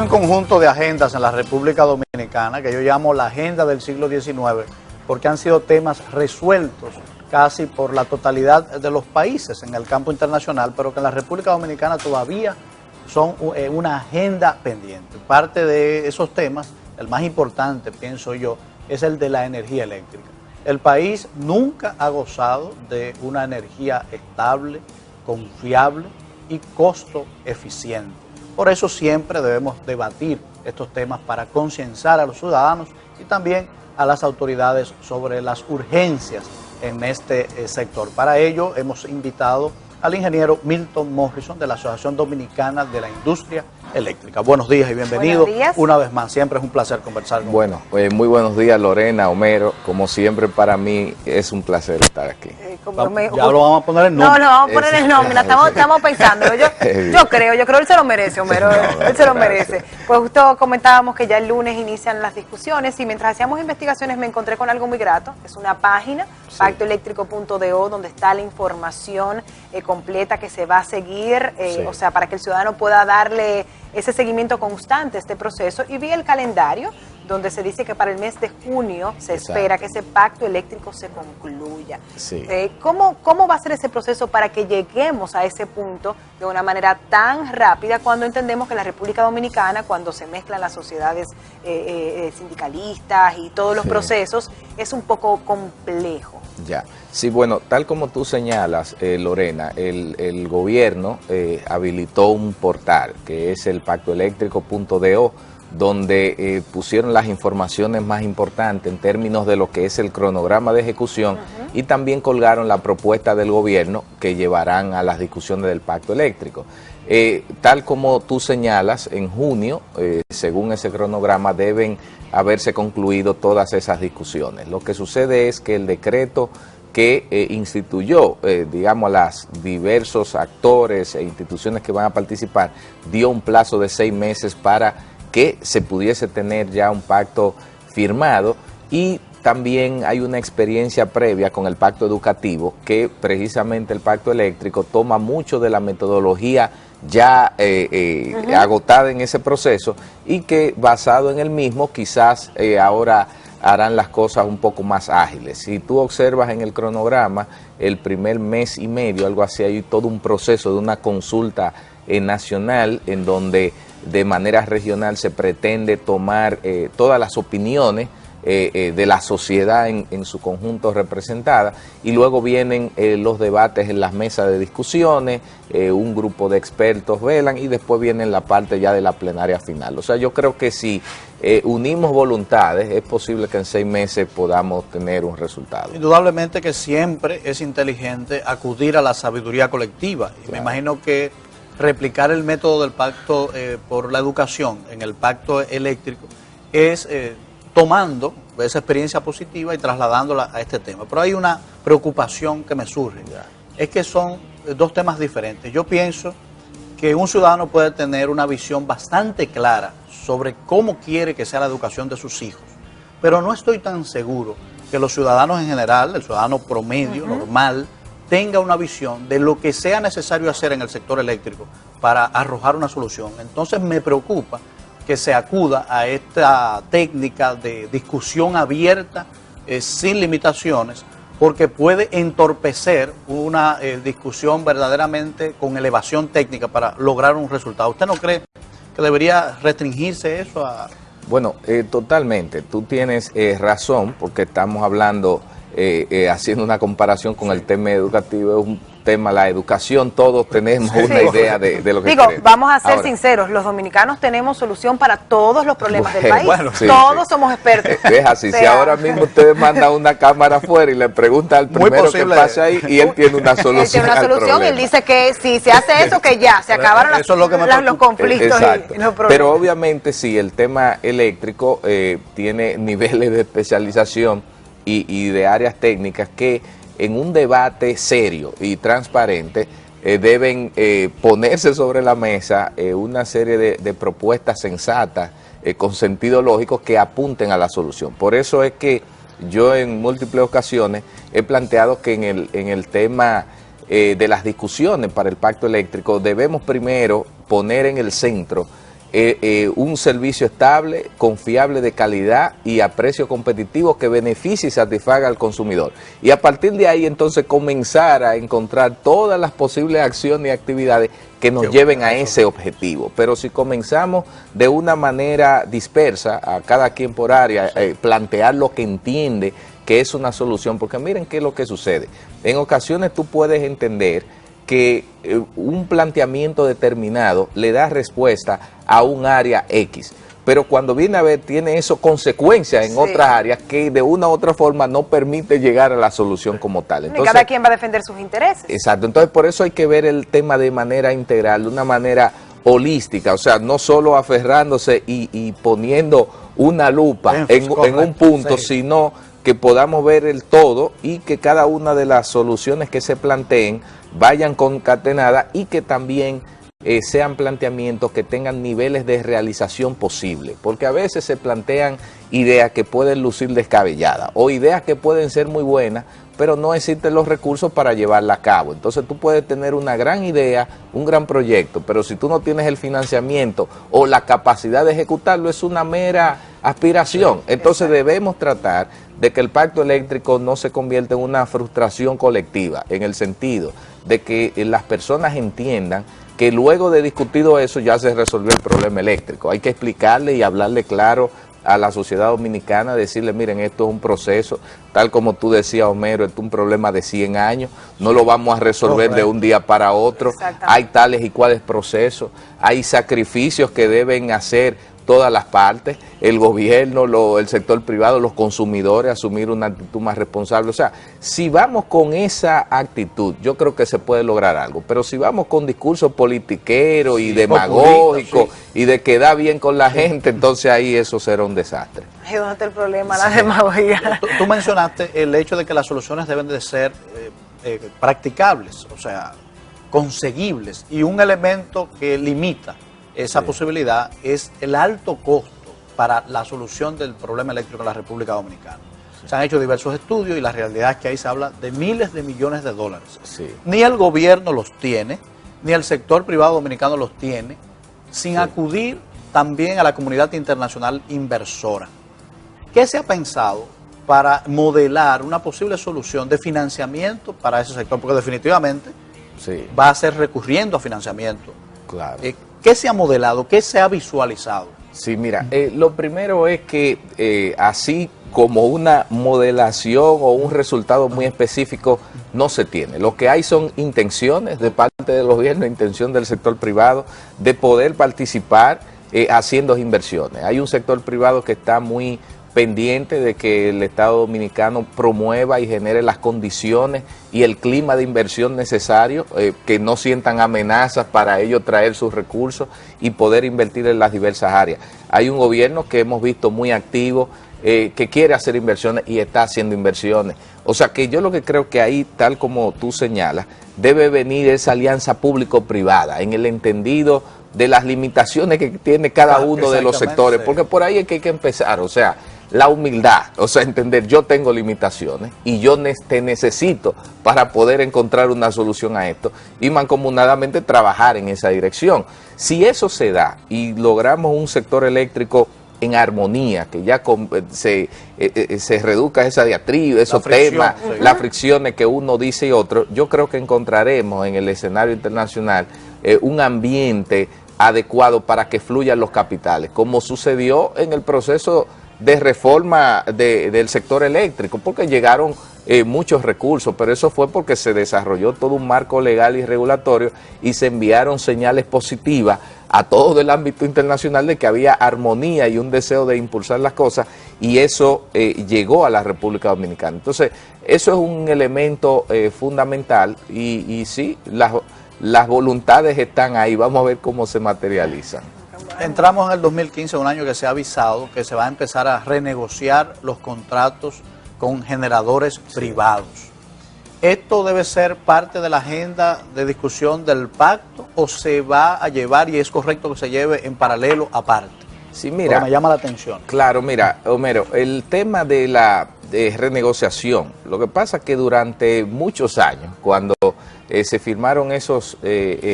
conjunto de agendas en la República Dominicana que yo llamo la agenda del siglo XIX, porque han sido temas resueltos casi por la totalidad de los países en el campo internacional, pero que en la República Dominicana todavía son una agenda pendiente. Parte de esos temas, el más importante, pienso yo, es el de la energía eléctrica. El país nunca ha gozado de una energía estable, confiable y costo eficiente. Por eso siempre debemos debatir estos temas para concienciar a los ciudadanos y también a las autoridades sobre las urgencias en este sector. Para ello hemos invitado al ingeniero Milton Morrison de la Asociación Dominicana de la Industria Eléctrica. Buenos días y bienvenido. Buenos días. Una vez más, siempre es un placer conversar con Bueno, muy buenos días, Lorena, Homero. Como siempre, para mí es un placer estar aquí. Ya lo vamos a poner el nombre. No, vamos a poner el nombre, estamos pensando. Yo creo él se lo merece, Homero, él se lo merece. Pues justo comentábamos que ya el lunes inician las discusiones y mientras hacíamos investigaciones me encontré con algo muy grato. Es una página, pactoeléctrico.do, donde está la información completa que se va a seguir, o sea, para que el ciudadano pueda darle ese seguimiento constante a este proceso. Y vi el calendario donde se dice que para el mes de junio se espera que ese pacto eléctrico se concluya. Sí. ¿Cómo va a ser ese proceso para que lleguemos a ese punto de una manera tan rápida cuando entendemos que la República Dominicana, cuando se mezclan las sociedades sindicalistas y todos los procesos, es un poco complejo? Ya, sí, bueno, tal como tú señalas, Lorena, el gobierno habilitó un portal que es el pactoeléctrico.do, donde pusieron las informaciones más importantes en términos de lo que es el cronograma de ejecución y también colgaron la propuesta del gobierno que llevarán a las discusiones del pacto eléctrico. Tal como tú señalas, en junio, según ese cronograma, deben haberse concluido todas esas discusiones. Lo que sucede es que el decreto que instituyó, digamos, a los diversos actores e instituciones que van a participar, dio un plazo de 6 meses para que se pudiese tener ya un pacto firmado, y también hay una experiencia previa con el pacto educativo, que precisamente el pacto eléctrico toma mucho de la metodología ya agotada en ese proceso, y que basado en el mismo quizás ahora harán las cosas un poco más ágiles. Si tú observas en el cronograma, el primer mes y medio, algo así, hay todo un proceso de una consulta nacional en donde de manera regional se pretende tomar todas las opiniones de la sociedad en su conjunto representada, y luego vienen los debates en las mesas de discusiones, un grupo de expertos velan, y después viene la parte ya de la plenaria final. O sea, yo creo que si unimos voluntades, es posible que en 6 meses podamos tener un resultado. Indudablemente que siempre es inteligente acudir a la sabiduría colectiva, y me imagino que replicar el método del pacto por la educación en el pacto eléctrico es tomando esa experiencia positiva y trasladándola a este tema. Pero hay una preocupación que me surge, es que son 2 temas diferentes. Yo pienso que un ciudadano puede tener una visión bastante clara sobre cómo quiere que sea la educación de sus hijos, pero no estoy tan seguro que los ciudadanos en general, el ciudadano promedio, normal, tenga una visión de lo que sea necesario hacer en el sector eléctrico para arrojar una solución. Entonces me preocupa que se acuda a esta técnica de discusión abierta, sin limitaciones, porque puede entorpecer una discusión verdaderamente con elevación técnica para lograr un resultado. ¿Usted no cree que debería restringirse eso a...? Bueno, totalmente. Tú tienes razón, porque estamos hablando, haciendo una comparación con el tema educativo, es un tema, la educación, todos tenemos una idea de lo que queremos. Vamos a ser sinceros, los dominicanos tenemos solución para todos los problemas del país. Todos somos expertos. Es así, si ahora mismo ustedes mandan una cámara afuera y le preguntan al primero que pase ahí, y él tiene una solución. Él tiene una solución, él dice que si se hace eso, que ya, se acabaron los conflictos y los problemas. Pero obviamente sí, el tema eléctrico tiene niveles de especialización y de áreas técnicas que en un debate serio y transparente deben ponerse sobre la mesa una serie de propuestas sensatas, con sentido lógico, que apunten a la solución. Por eso es que yo en múltiples ocasiones he planteado que en el tema de las discusiones para el pacto eléctrico debemos primero poner en el centro un servicio estable, confiable, de calidad y a precio competitivo que beneficie y satisfaga al consumidor. Y a partir de ahí entonces comenzar a encontrar todas las posibles acciones y actividades que nos lleven a ese objetivo. Pero si comenzamos de una manera dispersa, a cada quien por área, plantear lo que entiende que es una solución, porque miren qué es lo que sucede. En ocasiones tú puedes entender que un planteamiento determinado le da respuesta a un área X, pero cuando viene a ver tiene eso consecuencias en otras áreas que de una u otra forma no permite llegar a la solución como tal. Entonces, y cada quien va a defender sus intereses. Exacto, entonces por eso hay que ver el tema de manera integral, de una manera holística, o sea, no solo aferrándose y poniendo una lupa en un punto, sino que podamos ver el todo y que cada una de las soluciones que se planteen vayan concatenadas y que también sean planteamientos que tengan niveles de realización posible, porque a veces se plantean ideas que pueden lucir descabelladas o ideas que pueden ser muy buenas, pero no existen los recursos para llevarla a cabo. Entonces tú puedes tener una gran idea, un gran proyecto, pero si tú no tienes el financiamiento o la capacidad de ejecutarlo, es una mera aspiración. Entonces debemos tratar de que el pacto eléctrico no se convierta en una frustración colectiva, en el sentido de que las personas entiendan que luego de discutido eso ya se resolvió el problema eléctrico. Hay que explicarle y hablarle claro a la sociedad dominicana, decirle, miren, esto es un proceso, tal como tú decías, Homero, esto es un problema de 100 años, no lo vamos a resolver de un día para otro, hay tales y cuales procesos, hay sacrificios que deben hacer todas las partes, el gobierno, el sector privado, los consumidores, asumir una actitud más responsable. O sea, si vamos con esa actitud, yo creo que se puede lograr algo, pero si vamos con discurso politiquero y demagógico y de quedar bien con la gente, entonces ahí eso será un desastre. Ahí donde está el problema, la demagogia. Tú mencionaste el hecho de que las soluciones deben de ser practicables, o sea, conseguibles, y un elemento que limita esa posibilidad es el alto costo para la solución del problema eléctrico en la República Dominicana. Se han hecho diversos estudios y la realidad es que ahí se habla de miles de millones de dólares. Ni el gobierno los tiene, ni el sector privado dominicano los tiene, sin acudir también a la comunidad internacional inversora. ¿Qué se ha pensado para modelar una posible solución de financiamiento para ese sector? Porque definitivamente va a ser recurriendo a financiamiento. Claro. ¿Qué se ha modelado? ¿Qué se ha visualizado? Sí, mira, lo primero es que así como una modelación o un resultado muy específico no se tiene. Lo que hay son intenciones de parte del gobierno, intención del sector privado de poder participar haciendo inversiones. Hay un sector privado que está muy pendiente de que el Estado Dominicano promueva y genere las condiciones y el clima de inversión necesario, que no sientan amenazas para ellos traer sus recursos y poder invertir en las diversas áreas. Hay un gobierno que hemos visto muy activo, que quiere hacer inversiones y está haciendo inversiones. O sea que yo lo que creo que ahí, tal como tú señalas, debe venir esa alianza público-privada en el entendido de las limitaciones que tiene cada uno de los sectores, porque por ahí es que hay que empezar, o sea, la humildad, o sea, entender, yo tengo limitaciones y yo te necesito para poder encontrar una solución a esto y mancomunadamente trabajar en esa dirección. Si eso se da y logramos un sector eléctrico en armonía, que ya se reduzca esa diatriba, esos temas, las fricciones que uno dice y otro, yo creo que encontraremos en el escenario internacional un ambiente adecuado para que fluyan los capitales, como sucedió en el proceso de reforma del sector eléctrico, porque llegaron muchos recursos, pero eso fue porque se desarrolló todo un marco legal y regulatorio y se enviaron señales positivas a todo el ámbito internacional de que había armonía y un deseo de impulsar las cosas, y eso llegó a la República Dominicana. Entonces, eso es un elemento fundamental y sí, las voluntades están ahí, vamos a ver cómo se materializan. Entramos en el 2015, un año que se ha avisado que se va a empezar a renegociar los contratos con generadores privados. ¿Esto debe ser parte de la agenda de discusión del pacto o se va a llevar y es correcto que se lleve en paralelo aparte? Sí, mira, me llama la atención. Claro, mira, Homero, el tema de la de renegociación. Lo que pasa es que durante muchos años, cuando se firmaron esos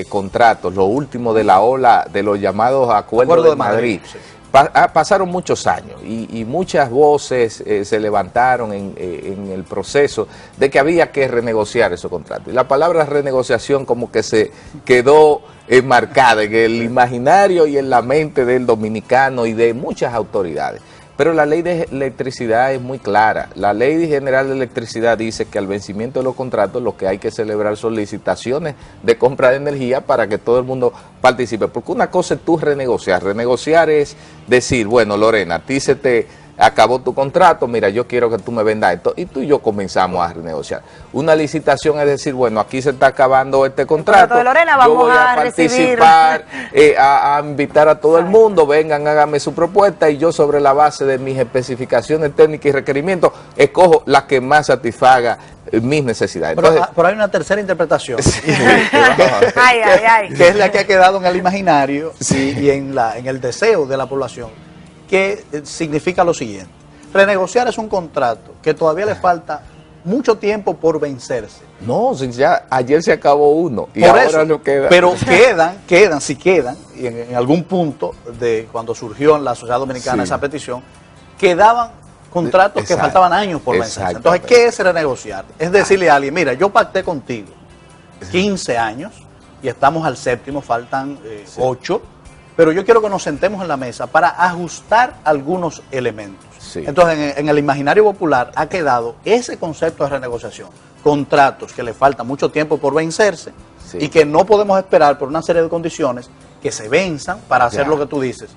contratos, lo último de la ola de los llamados Acuerdos de Madrid, sí. Pasaron muchos años y muchas voces se levantaron en el proceso de que había que renegociar esos contratos. Y la palabra renegociación como que se quedó marcada en el imaginario y en la mente del dominicano y de muchas autoridades. Pero la ley de electricidad es muy clara. La ley general de electricidad dice que al vencimiento de los contratos lo que hay que celebrar son licitaciones de compra de energía para que todo el mundo participe. Porque una cosa es tú renegociar. Renegociar es decir, bueno, Lorena, a ti se te acabó tu contrato, mira, yo quiero que tú me vendas esto, y tú y yo comenzamos a renegociar. Una licitación es decir, bueno, aquí se está acabando este contrato, de Lorena, yo voy a participar, a invitar a todo el mundo, vengan, háganme su propuesta, y yo sobre la base de mis especificaciones técnicas y requerimientos, escojo la que más satisfaga mis necesidades. Entonces, pero hay una tercera interpretación, sí, que es la que ha quedado en el imaginario y en el deseo de la población, que significa lo siguiente: renegociar es un contrato que todavía le falta mucho tiempo por vencerse. No, ya ayer se acabó uno y por ahora eso, no queda. Pero quedan, y en algún punto de cuando surgió en la sociedad dominicana esa petición, quedaban contratos que faltaban años por vencerse. Entonces, ¿qué es renegociar? Es decirle a alguien, mira, yo pacté contigo 15 años y estamos al séptimo, faltan 8, pero yo quiero que nos sentemos en la mesa para ajustar algunos elementos. Sí. Entonces, en el imaginario popular ha quedado ese concepto de renegociación. Contratos que le falta mucho tiempo por vencerse y que no podemos esperar por una serie de condiciones que se venzan para hacer lo que tú dices.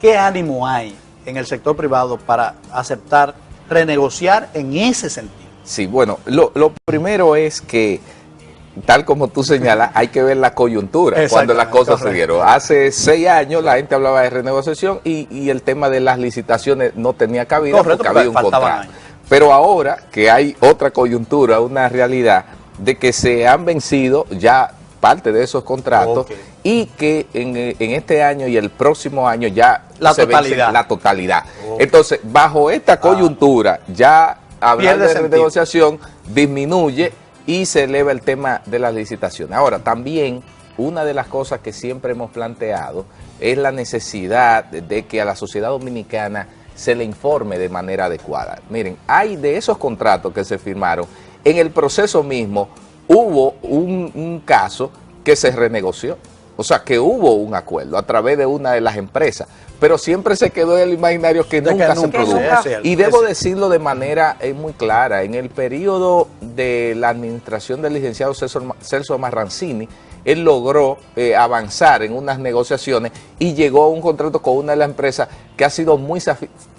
¿Qué ánimo hay en el sector privado para aceptar renegociar en ese sentido? Sí, bueno, lo primero es que, tal como tú señalas, hay que ver la coyuntura cuando las cosas se dieron. Hace 6 años la gente hablaba de renegociación y el tema de las licitaciones no tenía cabida porque había un contrato. Pero ahora que hay otra coyuntura, una realidad de que se han vencido ya parte de esos contratos y que en este año y el próximo año ya se vence la totalidad. Entonces, bajo esta coyuntura, ya hablar de renegociación disminuye y se eleva el tema de las licitaciones. Ahora, también una de las cosas que siempre hemos planteado es la necesidad de que a la sociedad dominicana se le informe de manera adecuada. Miren, hay de esos contratos que se firmaron, en el proceso mismo hubo un caso que se renegoció. O sea, que hubo un acuerdo a través de una de las empresas, pero siempre se quedó en el imaginario que nunca se produjo. Y debo decirlo de manera muy clara, en el periodo de la administración del licenciado Celso Marrancini, él logró avanzar en unas negociaciones y llegó a un contrato con una de las empresas que ha sido muy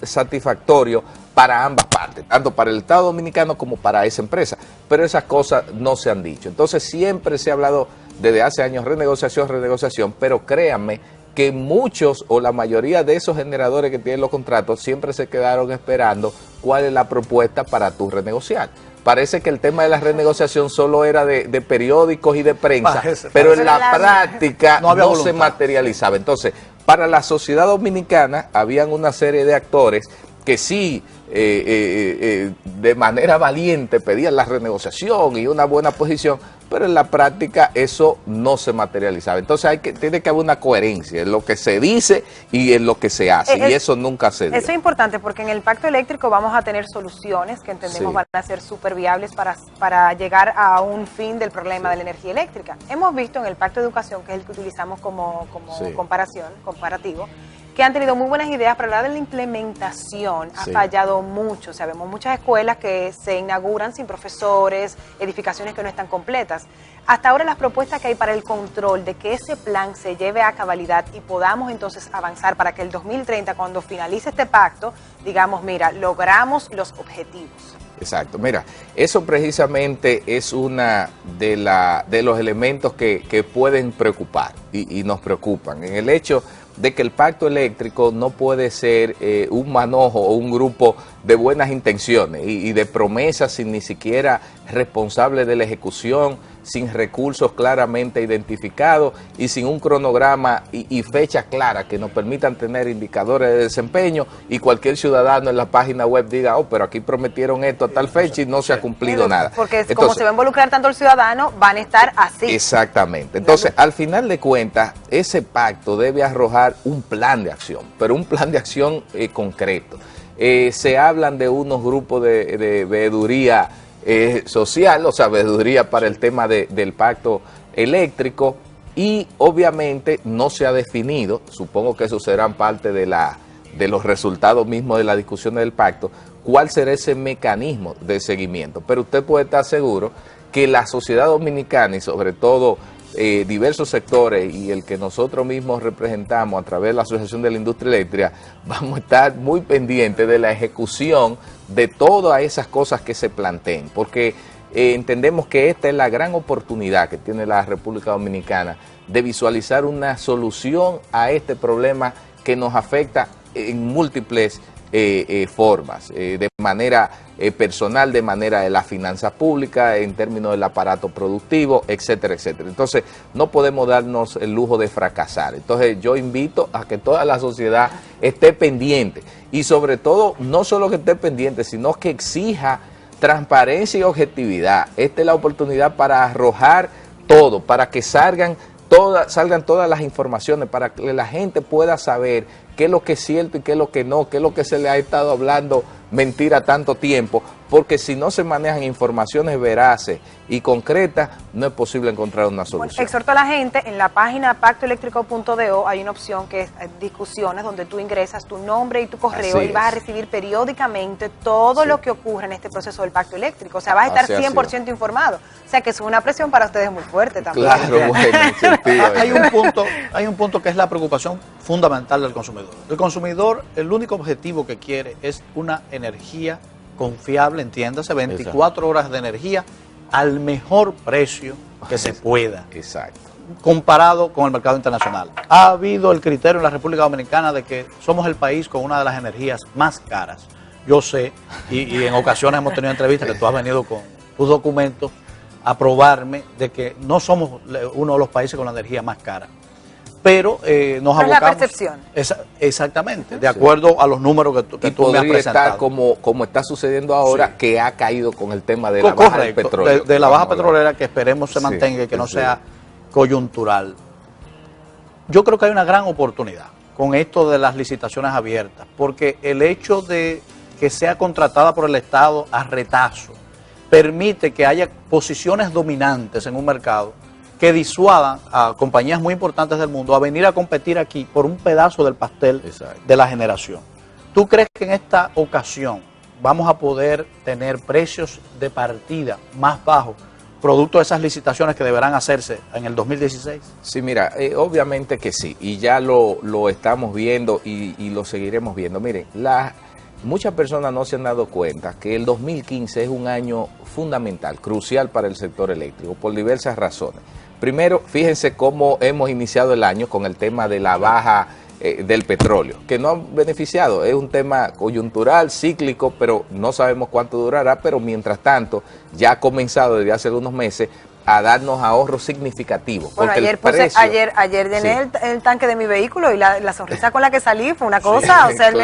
satisfactorio para ambas partes, tanto para el Estado Dominicano como para esa empresa. Pero esas cosas no se han dicho. Entonces siempre se ha hablado desde hace años renegociación, pero créanme que muchos o la mayoría de esos generadores que tienen los contratos siempre se quedaron esperando cuál es la propuesta para tú renegociar. Parece que el tema de la renegociación solo era de periódicos y de prensa, pero en la práctica no se materializaba. Entonces, para la sociedad dominicana habían una serie de actores que sí, de manera valiente pedían la renegociación y una buena posición, pero en la práctica eso no se materializaba. Entonces tiene que haber una coherencia en lo que se dice y en lo que se hace, y eso nunca se dio. Eso es importante porque en el pacto eléctrico vamos a tener soluciones que entendemos van a ser súper viables para llegar a un fin del problema de la energía eléctrica. Hemos visto en el pacto de educación, que es el que utilizamos como comparativo, que han tenido muy buenas ideas, pero la de la implementación ha fallado mucho. Sabemos muchas escuelas que se inauguran sin profesores, edificaciones que no están completas. Hasta ahora las propuestas que hay para el control de que ese plan se lleve a cabalidad y podamos entonces avanzar para que el 2030, cuando finalice este pacto, digamos, mira, logramos los objetivos. Exacto, mira, eso precisamente es una de los elementos que pueden preocupar y nos preocupan, en el hecho de que el pacto eléctrico no puede ser un manojo o un grupo de buenas intenciones y de promesas sin ni siquiera responsable de la ejecución, sin recursos claramente identificados y sin un cronograma y fecha clara que nos permitan tener indicadores de desempeño y cualquier ciudadano en la página web diga, oh, pero aquí prometieron esto a tal fecha y no se ha cumplido nada. Porque entonces, como se va a involucrar tanto el ciudadano, van a estar así. Exactamente. Entonces, al final de cuentas, ese pacto debe arrojar un plan de acción, pero un plan de acción concreto. Se hablan de unos grupos de veeduría social, o sea, veeduría para el tema del pacto eléctrico, y obviamente no se ha definido, supongo que eso serán parte de los resultados mismos de la discusión del pacto, cuál será ese mecanismo de seguimiento. Pero usted puede estar seguro que la sociedad dominicana y sobre todo diversos sectores y el que nosotros mismos representamos a través de la Asociación de la Industria Eléctrica, vamos a estar muy pendientes de la ejecución de todas esas cosas que se planteen, porque entendemos que esta es la gran oportunidad que tiene la República Dominicana de visualizar una solución a este problema que nos afecta en múltiples formas, de manera personal, de manera de la finanza pública, en términos del aparato productivo, etcétera, etcétera. Entonces, no podemos darnos el lujo de fracasar. Entonces, yo invito a que toda la sociedad esté pendiente y sobre todo, no solo que esté pendiente, sino que exija transparencia y objetividad. Esta es la oportunidad para arrojar todo, para que salgan todas las informaciones, para que la gente pueda saber qué es lo que es cierto y qué es lo que no, qué es lo que se le ha estado hablando mentira tanto tiempo, porque si no se manejan informaciones veraces y concretas, no es posible encontrar una solución. Bueno, exhorto a la gente, en la página pactoeléctrico.do hay una opción que es discusiones, donde tú ingresas tu nombre y tu correo y vas a recibir periódicamente todo lo que ocurre en este proceso del pacto eléctrico. O sea, vas a estar 100% informado. O sea, que es una presión para ustedes muy fuerte también. Claro, bueno, hay un punto que es la preocupación fundamental del consumidor. El consumidor, el único objetivo que quiere es una energía confiable, entiéndase, 24 horas de energía al mejor precio que se pueda. Exacto. Comparado con el mercado internacional. Ha habido el criterio en la República Dominicana de que somos el país con una de las energías más caras. Yo sé, y en ocasiones hemos tenido entrevistas que tú has venido con tus documentos a probarme de que no somos uno de los países con la energía más cara. Pero nos abocamos... Es la percepción. Exactamente, de acuerdo a los números que tú me has presentado. Estar como está sucediendo ahora, que ha caído con el tema de la baja del petróleo. De la baja petrolera, que esperemos se mantenga y que no sea coyuntural. Yo creo que hay una gran oportunidad con esto de las licitaciones abiertas, porque el hecho de que sea contratada por el Estado a retazo permite que haya posiciones dominantes en un mercado que disuadan a compañías muy importantes del mundo a venir a competir aquí por un pedazo del pastel de la generación. ¿Tú crees que en esta ocasión vamos a poder tener precios de partida más bajos, producto de esas licitaciones que deberán hacerse en el 2016? Sí, mira, obviamente que sí, y ya lo estamos viendo y lo seguiremos viendo. Miren, muchas personas no se han dado cuenta que el 2015 es un año fundamental, crucial para el sector eléctrico, por diversas razones. Primero, fíjense cómo hemos iniciado el año con el tema de la baja del petróleo, que no ha beneficiado, es un tema coyuntural, cíclico, pero no sabemos cuánto durará, pero mientras tanto ya ha comenzado desde hace algunos meses a darnos ahorros significativos. Bueno, ayer llené el tanque de mi vehículo y la sonrisa con la que salí fue una cosa, o sea, él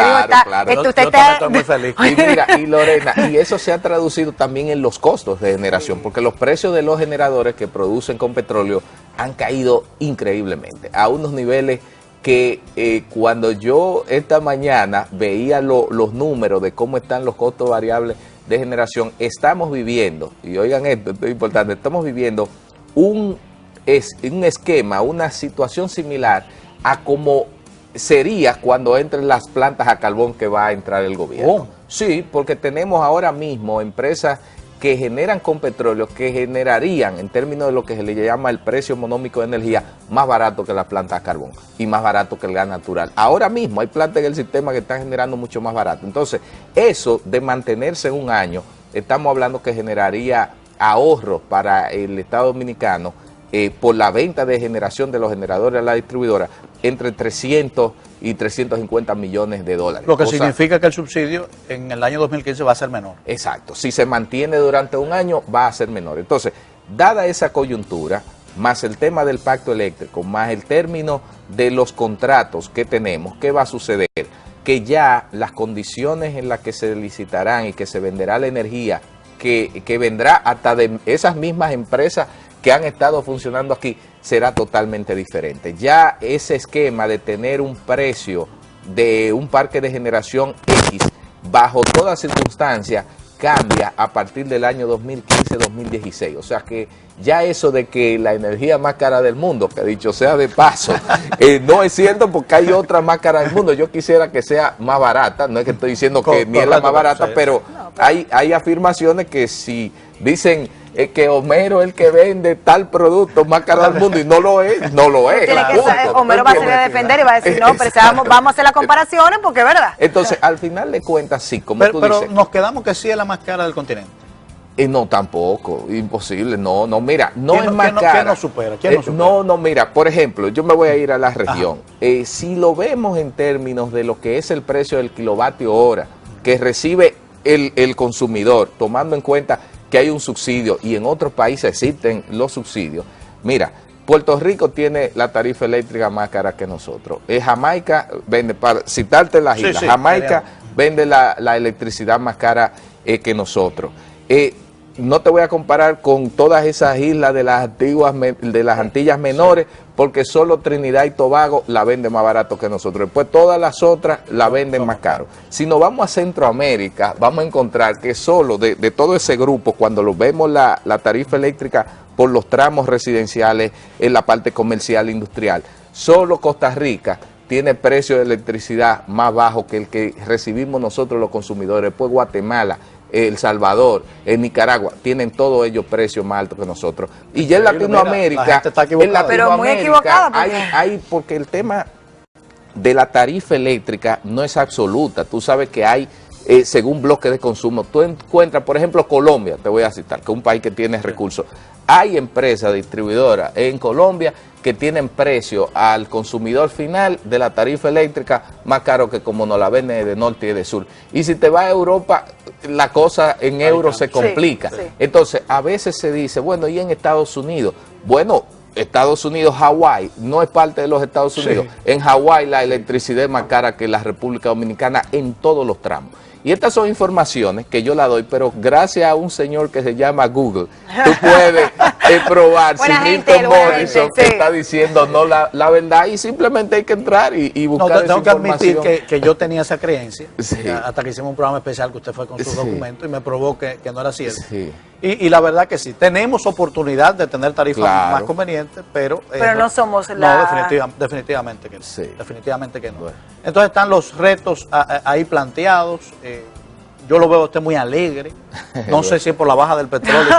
me dijo, usted está muy feliz. Y mira, y Lorena, y eso se ha traducido también en los costos de generación, porque los precios de los generadores que producen con petróleo han caído increíblemente, a unos niveles que cuando yo esta mañana veía los números de cómo están los costos variables de generación, estamos viviendo, y oigan esto es importante, estamos viviendo un esquema, una situación similar a como sería cuando entren las plantas a carbón que va a entrar el gobierno. Sí, porque tenemos ahora mismo empresas que generan con petróleo, que generarían, en términos de lo que se le llama el precio monómico de energía, más barato que las plantas a carbón y más barato que el gas natural. Ahora mismo hay plantas en el sistema que están generando mucho más barato. Entonces, eso de mantenerse un año, estamos hablando que generaría ahorros para el Estado Dominicano por la venta de generación de los generadores a la distribuidora entre 300 y 350 millones de dólares. Lo que significa que el subsidio en el año 2015 va a ser menor. Exacto. Si se mantiene durante un año, va a ser menor. Entonces, dada esa coyuntura, más el tema del pacto eléctrico, más el término de los contratos que tenemos, ¿qué va a suceder? Que ya las condiciones en las que se licitarán y que se venderá la energía, que vendrá hasta de esas mismas empresas que han estado funcionando aquí, será totalmente diferente. Ya ese esquema de tener un precio de un parque de generación X, bajo toda circunstancia, cambia a partir del año 2015-2016. O sea que ya eso de que la energía más cara del mundo, que dicho sea de paso, no es cierto, porque hay otra más cara del mundo. Yo quisiera que sea más barata, no es que estoy diciendo que ni es la más barata, pero hay afirmaciones que si dicen que Homero es el que vende tal producto más caro del mundo, y no lo es, no lo es. Homero va a salir a defender y va a decir, no, pero vamos a hacer las comparaciones porque es verdad. Entonces, al final de cuentas, sí, como tú dices. Pero nos quedamos que sí es la más cara del continente. No, tampoco, imposible, no, mira, no es más cara. ¿Quién nos supera? ¿Quién nos supera? No, mira, por ejemplo, yo me voy a ir a la región. Si lo vemos en términos de lo que es el precio del kilovatio hora que recibe el consumidor, tomando en cuenta que hay un subsidio y en otros países existen los subsidios. Mira, Puerto Rico tiene la tarifa eléctrica más cara que nosotros. Jamaica vende, para citarte las islas, Jamaica vende la electricidad más cara que nosotros. No te voy a comparar con todas esas islas de las Antillas Menores, porque solo Trinidad y Tobago la venden más barato que nosotros. Después todas las otras la venden más caro. Si nos vamos a Centroamérica, vamos a encontrar que solo de todo ese grupo, cuando lo vemos la tarifa eléctrica por los tramos residenciales, en la parte comercial e industrial, solo Costa Rica tiene precio de electricidad más bajo que el que recibimos nosotros los consumidores. Después Guatemala, El Salvador, en Nicaragua, tienen todos ellos precios más altos que nosotros. Y ya en Latinoamérica, pero muy equivocada, porque el tema de la tarifa eléctrica no es absoluta. Tú sabes que hay, según bloque de consumo, tú encuentras, por ejemplo, Colombia, te voy a citar, que es un país que tiene recursos. Hay empresas distribuidoras en Colombia que tienen precio al consumidor final de la tarifa eléctrica más caro que como nos la venden de norte y de sur. Y si te vas a Europa, la cosa en euros se complica. Entonces, a veces se dice, bueno, ¿y en Estados Unidos? Bueno, Estados Unidos, Hawái, no es parte de los Estados Unidos. En Hawái la electricidad es más cara que la República Dominicana en todos los tramos. Y estas son informaciones que yo la doy, pero gracias a un señor que se llama Google, tú puedes probar si Milton Morrison está diciendo no la verdad, y simplemente hay que entrar y buscar esa información. Tengo que admitir que yo tenía esa creencia, hasta que hicimos un programa especial que usted fue con sus documentos y me probó que no era cierto. Y la verdad que sí, tenemos oportunidad de tener tarifas más convenientes, pero no somos la... No, definitivamente que no. Definitivamente que no. Entonces están los retos ahí planteados. Yo lo veo a usted muy alegre. No sé si es por la baja del petróleo.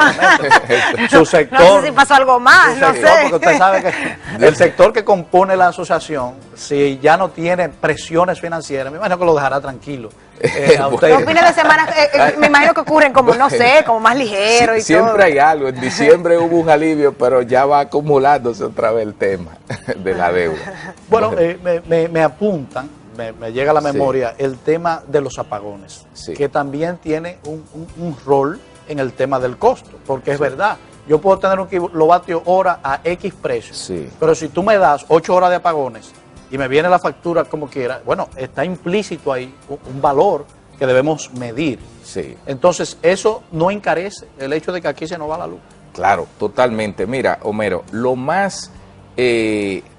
Su sector. No sé si pasó algo más, no sé. Porque usted sabe que el sector que compone la asociación, si ya no tiene presiones financieras, me imagino que lo dejará tranquilo. Los fines de semana, me imagino que ocurren como, no sé, como más ligero y siempre todo. Hay algo. En diciembre hubo un alivio, pero ya va acumulándose otra vez el tema de la deuda. Bueno, me apuntan. Me llega a la memoria el tema de los apagones, que también tiene un rol en el tema del costo, porque es verdad, yo puedo tener un kilovatio hora a X precio, pero si tú me das 8 horas de apagones y me viene la factura como quiera, bueno, está implícito ahí un valor que debemos medir. Entonces, eso no encarece el hecho de que aquí se nos va la luz. Claro, totalmente. Mira, Homero, lo más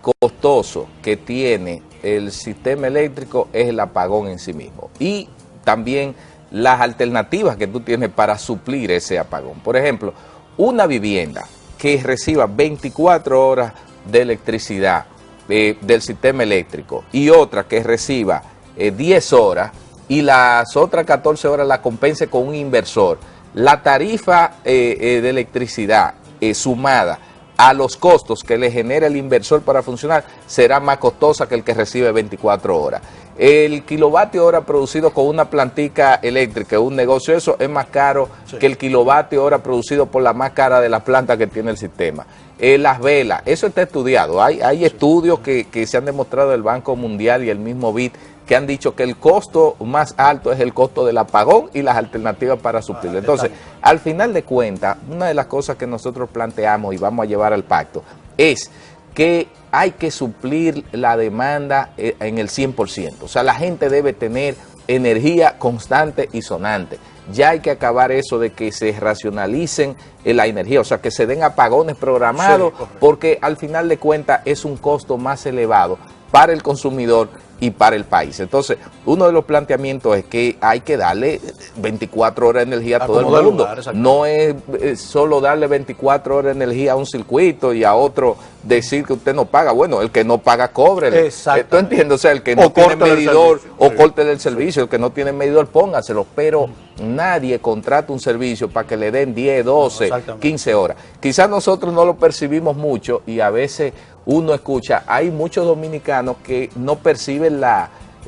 costoso que tiene el sistema eléctrico es el apagón en sí mismo y también las alternativas que tú tienes para suplir ese apagón. Por ejemplo, una vivienda que reciba 24 horas de electricidad del sistema eléctrico y otra que reciba 10 horas y las otras 14 horas la compense con un inversor, la tarifa de electricidad sumada a los costos que le genera el inversor para funcionar, será más costosa que el que recibe 24 horas. El kilovatio hora producido con una plantica eléctrica, un negocio, eso es más caro que el kilovatio hora producido por la más cara de las plantas que tiene el sistema. las velas, eso está estudiado. Hay estudios que se han demostrado del Banco Mundial y el mismo BID que han dicho que el costo más alto es el costo del apagón y las alternativas para suplirlo. Entonces, al final de cuentas, una de las cosas que nosotros planteamos y vamos a llevar al pacto es que hay que suplir la demanda en el 100%. O sea, la gente debe tener energía constante y sonante. Ya hay que acabar eso de que se racionalicen la energía, o sea, que se den apagones programados, porque al final de cuentas es un costo más elevado para el consumidor y para el país. Entonces, uno de los planteamientos es que hay que darle 24 horas de energía a todo el mundo. No es solo darle 24 horas de energía a un circuito y a otro decir que usted no paga. Bueno, el que no paga, cóbrele. ¿Tú entiendes? O sea, el que no tiene medidor o corte del servicio, el que no tiene medidor, póngaselo. Pero nadie contrata un servicio para que le den 10, 12, 15 horas. Quizás nosotros no lo percibimos mucho y a veces uno escucha, hay muchos dominicanos que no perciben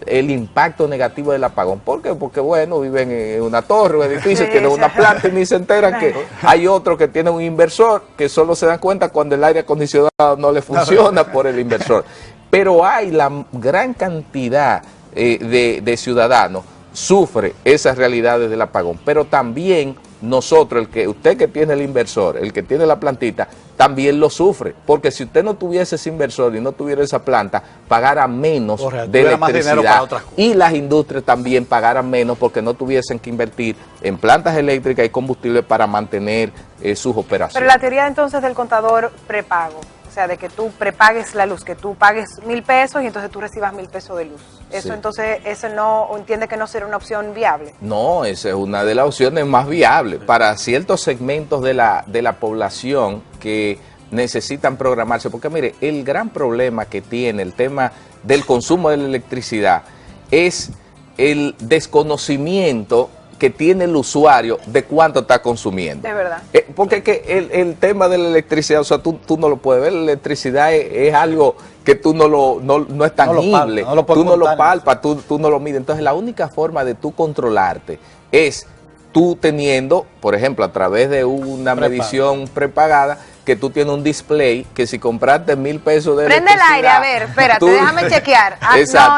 el impacto negativo del apagón. ¿Por qué? Porque, bueno, viven en una torre, un edificio, tienen una planta y ni se enteran que hay otro que tiene un inversor que solo se dan cuenta cuando el aire acondicionado no le funciona por el inversor. Pero hay la gran cantidad de ciudadanos sufre esas realidades del apagón, pero también nosotros, usted que tiene el inversor, el que tiene la plantita, también lo sufre, porque si usted no tuviese ese inversor y no tuviera esa planta, pagara menos de electricidad y las industrias también pagaran menos porque no tuviesen que invertir en plantas eléctricas y combustible para mantener sus operaciones. Pero la teoría entonces del contador prepago, o sea, de que tú prepagues la luz, que tú pagues 1.000 pesos y entonces tú recibas 1.000 pesos de luz. Eso entonces, eso no, entiende que no será una opción viable. No, esa es una de las opciones más viables para ciertos segmentos de la población que necesitan programarse. Porque mire, el gran problema que tiene el tema del consumo de la electricidad es el desconocimiento que tiene el usuario de cuánto está consumiendo. Es verdad. Porque es que el tema de la electricidad, o sea, tú no lo puedes ver, la electricidad es algo que tú no es tangible, tú no lo palpas, tú no lo mides. Entonces la única forma de tú controlarte es tú teniendo, por ejemplo, a través de una medición prepagada, que tú tienes un display, que si compraste 1.000 pesos de prende el aire, a ver, espérate, déjame chequear.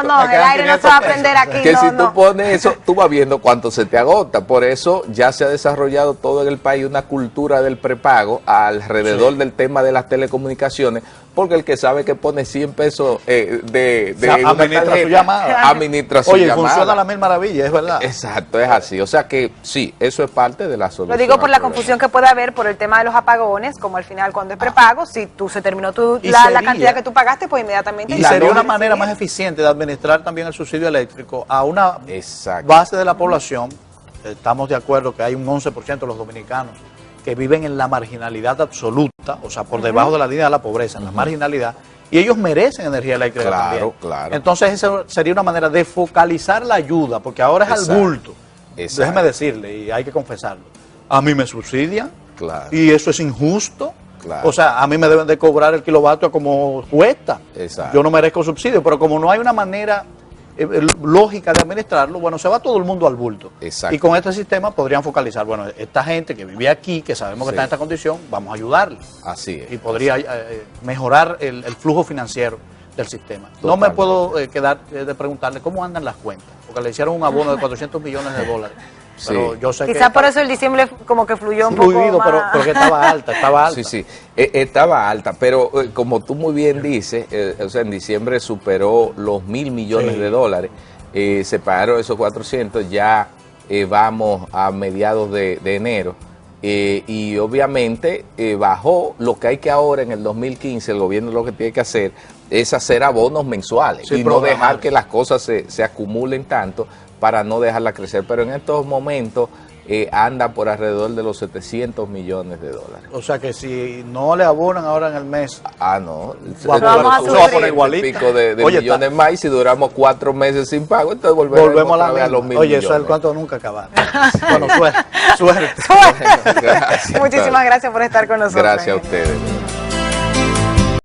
No, el aire no se va a prender aquí. Que si tú pones eso, tú vas viendo cuánto se te agota. Por eso ya se ha desarrollado todo en el país una cultura del prepago alrededor del tema de las telecomunicaciones, porque el que sabe que pone 100 pesos administra su llamada. Administra su llamada. Oye, funciona la mil maravillas, es verdad. Exacto, es así. O sea que sí, eso es parte de la solución. Lo digo por la confusión que puede haber por el tema de los apagones, como al final cuando es prepago, si tú se terminó la cantidad que tú pagaste, pues inmediatamente. Y sería una manera más eficiente de administrar también el subsidio eléctrico a una base de la población. Estamos de acuerdo que hay un 11% de los dominicanos que viven en la marginalidad absoluta, o sea, por debajo de la línea de la pobreza, en la marginalidad, y ellos merecen energía eléctrica también. Claro. Entonces, esa sería una manera de focalizar la ayuda, porque ahora es al bulto. Déjeme decirle, y hay que confesarlo, a mí me subsidian, y eso es injusto. O sea, a mí me deben de cobrar el kilovatio como cuesta. Yo no merezco subsidio, pero como no hay una manera lógica de administrarlo, bueno, se va todo el mundo al bulto. Y con este sistema podrían focalizar, bueno, esta gente que vive aquí, que sabemos que está en esta condición, vamos a ayudarle. Así es. Y podría mejorar el flujo financiero del sistema. No me puedo quedar de preguntarle cómo andan las cuentas, porque le hicieron un abono de 400 millones de dólares. Pero yo sé quizás por eso el diciembre como que fluyó un poco más. Pero que estaba alta. Sí, estaba alta, pero como tú muy bien dices, o sea, en diciembre superó los 1.000 millones de dólares, se pagaron esos 400, ya vamos a mediados de enero, y obviamente bajó. Lo que hay que ahora en el 2015, el gobierno lo que tiene que hacer es hacer abonos mensuales y no dejar que las cosas se acumulen tanto, para no dejarla crecer, pero en estos momentos anda por alrededor de los 700 millones de dólares. O sea que si no le abonan ahora en el mes, no, vamos a poner igualito. Pico de millones más, y si duramos 4 meses sin pago, entonces volvemos a los 1.000 millones. Oye, eso es el cuento nunca acabar. Bueno, suerte. Muchísimas gracias por estar con nosotros. Gracias a ustedes.